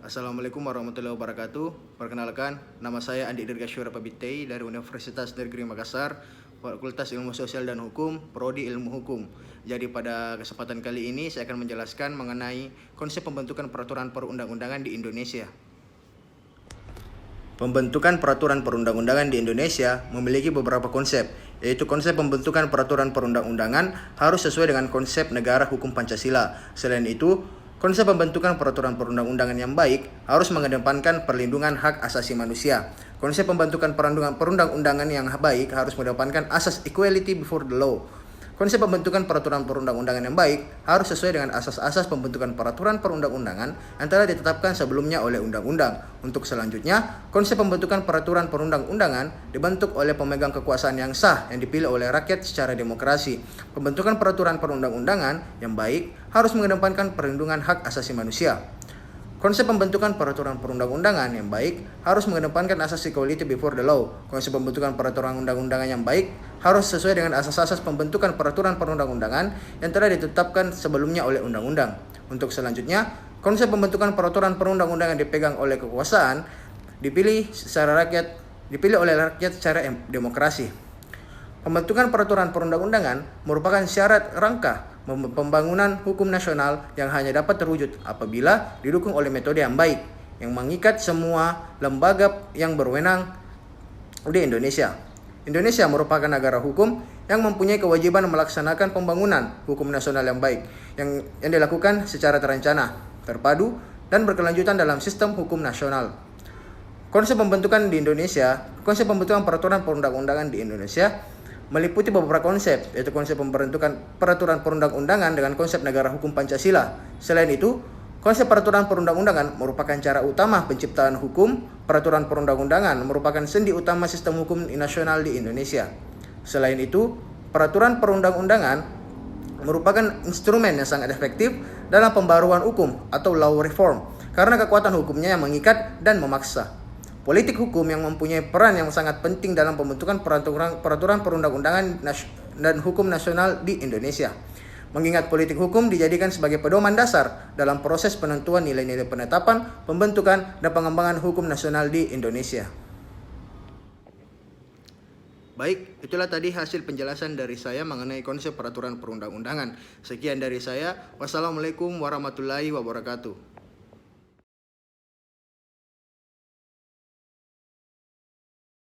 Assalamualaikum warahmatullahi wabarakatuh. Perkenalkan, nama saya Andi Dirgasyura Pabitei dari Universitas Negeri Makassar, Fakultas Ilmu Sosial dan Hukum, Prodi Ilmu Hukum. Jadi pada kesempatan kali ini saya akan menjelaskan mengenai konsep pembentukan peraturan perundang-undangan di Indonesia. Pembentukan peraturan perundang-undangan di Indonesia memiliki beberapa konsep, yaitu konsep pembentukan peraturan perundang-undangan harus sesuai dengan konsep negara hukum Pancasila. Selain itu, konsep pembentukan peraturan perundang-undangan yang baik harus mengedepankan perlindungan hak asasi manusia. Konsep pembentukan perundang-undangan yang baik harus mengedepankan asas equality before the law. Konsep pembentukan peraturan perundang-undangan yang baik harus sesuai dengan asas-asas pembentukan peraturan perundang-undangan yang telah ditetapkan sebelumnya oleh undang-undang. Untuk selanjutnya, konsep pembentukan peraturan perundang-undangan dibentuk oleh pemegang kekuasaan yang sah yang dipilih oleh rakyat secara demokrasi. Pembentukan peraturan perundang-undangan yang baik harus mengedepankan perlindungan hak asasi manusia. Konsep pembentukan peraturan perundang-undangan yang baik harus mengedepankan asas equality before the law. Konsep pembentukan peraturan undang-undangan yang baik harus sesuai dengan asas-asas pembentukan peraturan perundang-undangan yang telah ditetapkan sebelumnya oleh undang-undang. Untuk selanjutnya, konsep pembentukan peraturan perundang-undangan dipegang oleh kekuasaan dipilih oleh rakyat secara demokrasi. Pembentukan peraturan perundang-undangan merupakan syarat rangka pembangunan hukum nasional yang hanya dapat terwujud apabila didukung oleh metode yang baik yang mengikat semua lembaga yang berwenang di Indonesia. Indonesia merupakan negara hukum yang mempunyai kewajiban melaksanakan pembangunan hukum nasional yang baik yang dilakukan secara terencana, terpadu, dan berkelanjutan dalam sistem hukum nasional. Konsep pembentukan peraturan perundang-undangan di Indonesia meliputi beberapa konsep, yaitu konsep pembentukan peraturan perundang-undangan dengan konsep negara hukum Pancasila. Selain itu, konsep peraturan perundang-undangan merupakan cara utama penciptaan hukum. Peraturan perundang-undangan merupakan sendi utama sistem hukum nasional di Indonesia. Selain itu, peraturan perundang-undangan merupakan instrumen yang sangat efektif dalam pembaruan hukum atau law reform karena kekuatan hukumnya yang mengikat dan memaksa. Politik hukum yang mempunyai peran yang sangat penting dalam pembentukan peraturan perundang-undangan dan hukum nasional di Indonesia. Mengingat politik hukum dijadikan sebagai pedoman dasar dalam proses penentuan nilai-nilai penetapan, pembentukan, dan pengembangan hukum nasional di Indonesia. Baik, itulah tadi hasil penjelasan dari saya mengenai konsep peraturan perundang-undangan. Sekian dari saya. Wassalamualaikum warahmatullahi wabarakatuh.